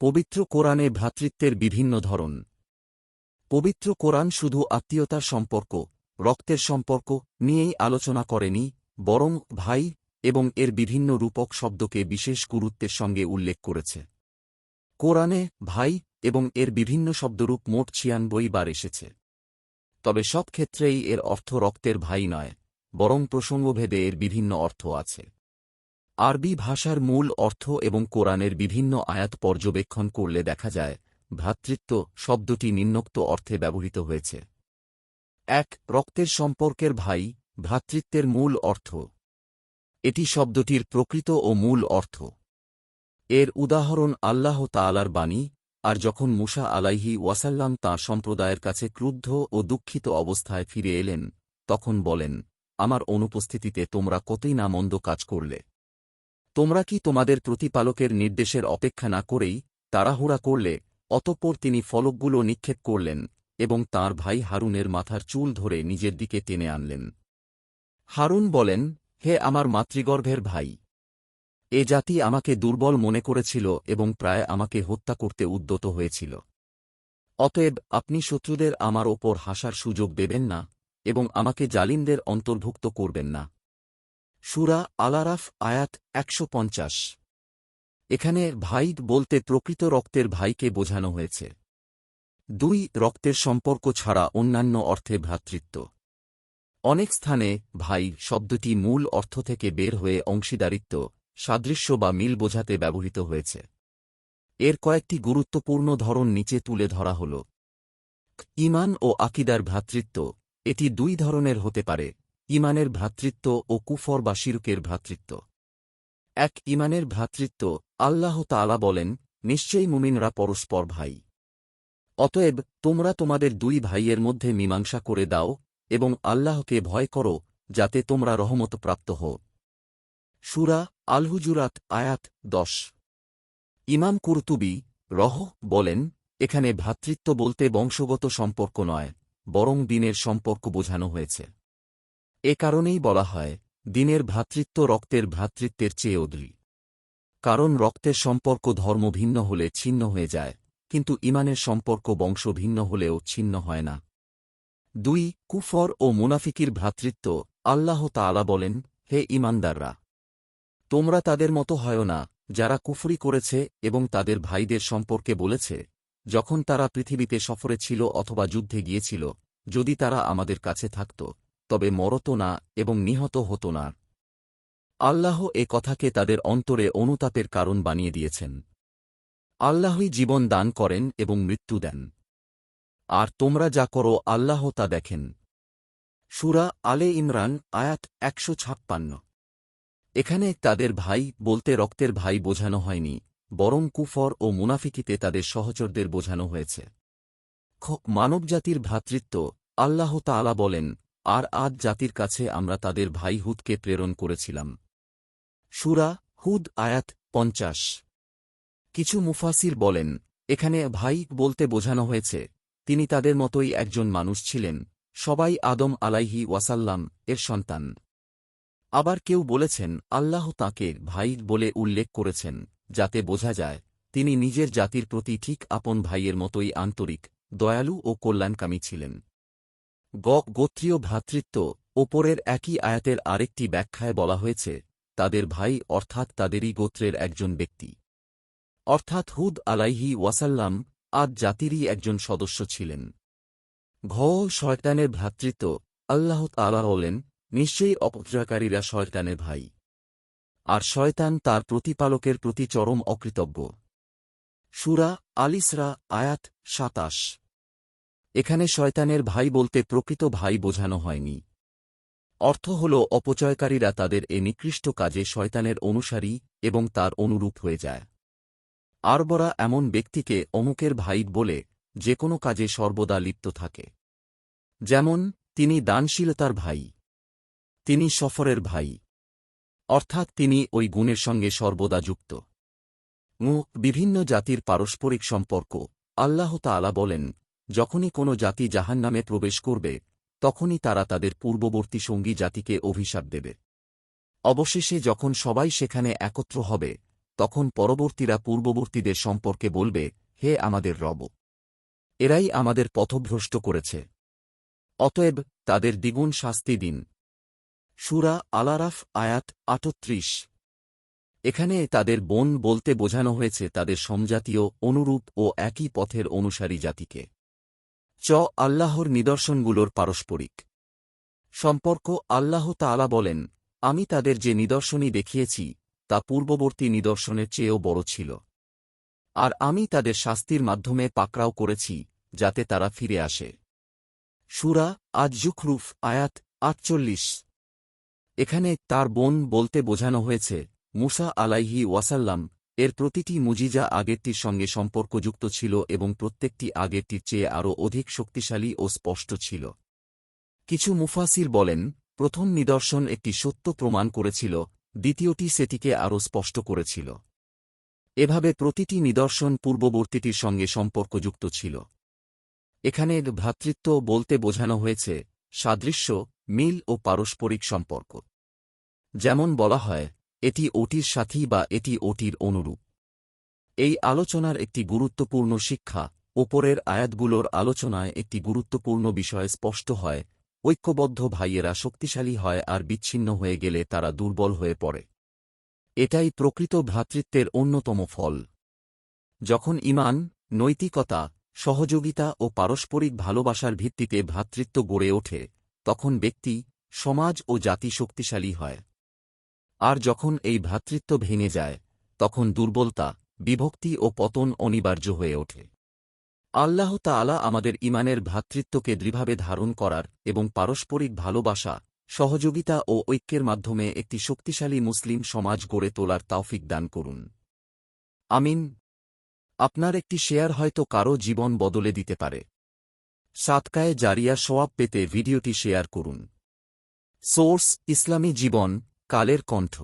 পবিত্র কোরআনে ভ্রাতৃত্বের বিভিন্ন ধরন। পবিত্র কোরআন শুধু আত্মীয়তার সম্পর্ক, রক্তের সম্পর্ক নিয়েই আলোচনা করেনি, বরং ভাই এবং এর বিভিন্ন রূপক শব্দকে বিশেষ গুরুত্বের সঙ্গে উল্লেখ করেছে। কোরআনে ভাই এবং এর বিভিন্ন শব্দরূপ মোট ৯৬ বার এসেছে। তবে সব ক্ষেত্রেই এর অর্থ রক্তের ভাই নয়, বরং প্রসঙ্গভেদে এর বিভিন্ন অর্থ আছে। আরবি ভাষার মূল অর্থ এবং কোরআনের বিভিন্ন আয়াত পর্যবেক্ষণ করলে দেখা যায়, ভ্রাতৃত্ব শব্দটি নিম্নোক্ত অর্থে ব্যবহৃত হয়েছে। ১. রক্তের সম্পর্কের ভাই, ভ্রাতৃত্বের মূল অর্থ। এটি শব্দটির প্রকৃত ও মূল অর্থ। এর উদাহরণ আল্লাহ তাআলার বাণী, আর যখন মুসা আলাইহি ওয়াসাল্লাম তাঁর সম্প্রদায়ের কাছে ক্রুদ্ধ ও দুঃখিত অবস্থায় ফিরে এলেন, তখন বলেন, আমার অনুপস্থিতিতে তোমরা কতই না মন্দ কাজ করলে। তোমরা কি তোমাদের প্রতিপালকের নির্দেশের অপেক্ষা না করেই তাড়াহুড়া করলে? অতঃপর তিনি ফলকগুলো নিক্ষেপ করলেন এবং তাঁর ভাই হারুনের মাথার চুল ধরে নিজের দিকে টেনে আনলেন। হারুন বলেন, হে আমার মাতৃগর্ভের ভাই! এ জাতি আমাকে দুর্বল মনে করেছিল এবং প্রায় আমাকে হত্যা করতে উদ্যত হয়েছিল। অতএব আপনি শত্রুদের আমার ওপর হাসার সুযোগ দেবেন না এবং আমাকে জালিমদের অন্তর্ভুক্ত করবেন না। সূরা আল-আরাফ আয়াত ১৫০। এখানে ভাই বলতে প্রকৃত রক্তের ভাইকে বোঝানো হয়েছে। ২. রক্তের সম্পর্ক ছাড়া অন্যান্য অর্থে ভ্রাতৃত্ব। অনেক স্থানে ভাই শব্দটি মূল অর্থ থেকে বের হয়ে অংশীদারিত্ব, সাদৃশ্য বা মিল বোঝাতে ব্যবহৃত হয়েছে। এর কয়েকটি গুরুত্বপূর্ণ ধরন নিচে তুলে ধরা হল। ঈমান ও আকীদার ভ্রাতৃত্ব। এটি দুই ধরনের হতে পারে: ঈমানের ভ্রাতৃত্ব ও কুফর বা শিরকের ভ্রাতৃত্ব। ১. ঈমানের ভ্রাতৃত্ব। আল্লাহ তাআলা বলেন, নিশ্চয়ই মুমিনরা পরস্পর ভাই। অতএব তোমরা তোমাদের দুই ভাইয়ের মধ্যে মীমাংসা করে দাও এবং আল্লাহকে ভয় করো, যাতে তোমরা রহমতপ্রাপ্ত হও। সূরা আল-হুজুরাত আয়াত ১০। ইমাম কুরতুবী বলেন, এখানে ভ্রাতৃত্ব বলতে বংশগত সম্পর্ক নয়, বরং দ্বীনের সম্পর্ক বোঝানো হয়েছে। এ কারণেই বলা হয়, দ্বীনের ভ্রাতৃত্ব রক্তের ভ্রাতৃত্বের চেয়ে অদৃঢ়। কারণ রক্তের সম্পর্ক ধর্ম ভিন্ন হলে ছিন্ন হয়ে যায়, কিন্তু ঈমানের সম্পর্ক বংশ ভিন্ন হলেও ছিন্ন হয় না। ২. কুফর ও মুনাফিকির ভ্রাতৃত্ব। আল্লাহ তাআলা বলেন, হে ঈমানদাররা! তোমরা তাদের মতো হয় না, যারা কুফরি করেছে এবং তাদের ভাইদের সম্পর্কে বলেছে, যখন তারা পৃথিবীতে সফরে ছিল অথবা যুদ্ধে গিয়েছিল, যদি তারা আমাদের কাছে থাকত, তবে মরত না এবং নিহত হতো না। আল্লাহ এ কথাকে তাদের অন্তরে অনুতাপের কারণ বানিয়ে দিয়েছেন। আল্লাহই জীবন দান করেন এবং মৃত্যু দেন। আর তোমরা যা করো আল্লাহ তা দেখেন। সূরা আলে ইমরান আয়াত ১৫৬। এখানে তাদের ভাই বলতে রক্তের ভাই বোঝানো হয়নি, বরং কুফর ও মুনাফিকিতে তাদের সহচরদের বোঝানো হয়েছে। মানবজাতির ভ্রাতৃত্ব। আল্লাহ তাআলা বলেন, আর আদ জাতির কাছে আমরা তাদের ভাই হুদকে প্রেরণ করেছিলাম। সূরা হুদ আয়াত ৫০। কিছু মুফাসির বলেন, এখানে ভাই বলতে বোঝানো হয়েছে, তিনি তাদের মতোই একজন মানুষ ছিলেন, সবাই আদম আলাইহি ওয়াসাল্লাম এর সন্তান। আবার কেউ বলেছেন, আল্লাহ তাঁকে ভাই বলে উল্লেখ করেছেন, যাতে বোঝা যায়, তিনি নিজের জাতির প্রতি ঠিক আপন ভাইয়ের মতোই আন্তরিক, দয়ালু ও কল্যাণকামী ছিলেন। গোত্রীয় ভ্রাতৃত্ব। ওপরের একই আয়াতের আরেকটি ব্যাখ্যায় বলা হয়েছে, তাদের ভাই অর্থাৎ তাদেরই গোত্রের একজন ব্যক্তি। অর্থাৎ হুদ আলাইহি ওয়াসাল্লাম আদ জাতিরই একজন সদস্য ছিলেন। শয়তানের ভ্রাতৃত্ব। আল্লাহ তাআলা বলেন, নিশ্চয়ই অপচয়কারীরা শয়তানের ভাই, আর শয়তান তার প্রতিপালকের প্রতি চরম অকৃতজ্ঞ। সূরা আল-ইসরা আয়াত ২৭। এখানে শয়তানের ভাই বলতে প্রকৃত ভাই বোঝানো হয়নি। অর্থ হল অপচয়কারীরা তাদের এ নিকৃষ্ট কাজে শয়তানের অনুসারী এবং তার অনুরূপ হয়ে যায়। আরবরা এমন ব্যক্তিকে অমুকের ভাই বলে যে কোনো কাজে সর্বদা লিপ্ত থাকে। যেমন, তিনি দানশীলতার ভাই, তিনি সফরের ভাই, অর্থাৎ তিনি ওই গুণের সঙ্গে সর্বদা যুক্ত। বিভিন্ন জাতির পারস্পরিক সম্পর্ক। আল্লাহ তাআলা বলেন, যখনই কোনো জাতি জাহান্নামে প্রবেশ করবে, তখনই তারা তাদের পূর্ববর্তী সঙ্গী জাতিকে অভিশাপ দেবে। অবশেষে যখন সবাই সেখানে একত্র হবে, তখন পরবর্তীরা পূর্ববর্তীদের সম্পর্কে বলবে, হে আমাদের রব! এরাই আমাদের পথভ্রষ্ট করেছে। অতএব তাদের দ্বিগুণ শাস্তি দিন। সূরা আল-আরাফ আয়াত ৩৮। এখানে তাদের বোন বলতে বোঝানো হয়েছে তাদের সমজাতীয়, অনুরূপ ও একই পথের অনুসারী জাতিকে। আল্লাহর নিদর্শনগুলোর পারস্পরিক সম্পর্ক। আল্লাহ তাআলা বলেন, আমি তাদের যে নিদর্শনই দেখিয়েছি তা পূর্ববর্তী নিদর্শনের চেয়েও বড় ছিল, আর আমি তাদের শাস্তির মাধ্যমে পাকড়াও করেছি যাতে তারা ফিরে আসে। সূরা আয-যুখরুফ আয়াত ৪৮। এখানে তার বোন বলতে বোঝানো হয়েছে মূসা আলাইহি ওয়াসাল্লাম। এর প্রতিটি মুজিজা আগেরটির সঙ্গে সম্পর্কযুক্ত ছিল এবং প্রত্যেকটি আগেরটির চেয়ে আরও অধিক শক্তিশালী ও স্পষ্ট ছিল। কিছু মুফাসির বলেন, প্রথম নিদর্শন একটি সত্য প্রমাণ করেছিল, দ্বিতীয়টি সেটিকে আরও স্পষ্ট করেছিল। এভাবে প্রতিটি নিদর্শন পূর্ববর্তীটির সঙ্গে সম্পর্কযুক্ত ছিল। এখানে ভ্রাতৃত্ব বলতে বোঝানো হয়েছে সাদৃশ্য, মিল ও পারস্পরিক সম্পর্ক। যেমন বলা হয়, এটি ওটির সাথী বা এটি ওটির অনুরূপ। এই আলোচনার একটি গুরুত্বপূর্ণ শিক্ষা, ওপরের আয়াতগুলোর আলোচনায় একটি গুরুত্বপূর্ণ বিষয় স্পষ্ট হয়, ঐক্যবদ্ধ ভাইয়েরা শক্তিশালী হয় আর বিচ্ছিন্ন হয়ে গেলে তারা দুর্বল হয়ে পড়ে। এটাই প্রকৃত ভ্রাতৃত্বের অন্যতম ফল। যখন ঈমান, নৈতিকতা, সহযোগিতা ও পারস্পরিক ভালোবাসার ভিত্তিতে ভ্রাতৃত্ব গড়ে ওঠে, তখন ব্যক্তি, সমাজ ও জাতি শক্তিশালী হয়। আর যখন এই ভ্রাতৃত্ব ভেঙে যায়, তখন দুর্বলতা, বিভক্তি ও পতন অনিবার্য হয়ে ওঠে। আল্লাহ তাআলা আমাদের ঈমানের ভ্রাতৃত্বকে দৃঢ়ভাবে ধারণ করার এবং পারস্পরিক ভালোবাসা, সহযোগিতা ও ঐক্যের মাধ্যমে একটি শক্তিশালী মুসলিম সমাজ গড়ে তোলার তৌফিক দান করুন। আমিন। আপনার একটি শেয়ার হয়তো কারও জীবন বদলে দিতে পারে। সাদকায়ে জারিয়া সওয়াব পেতে ভিডিওটি শেয়ার করুন। সোর্স: ইসলামী জীবন, কালের কণ্ঠ।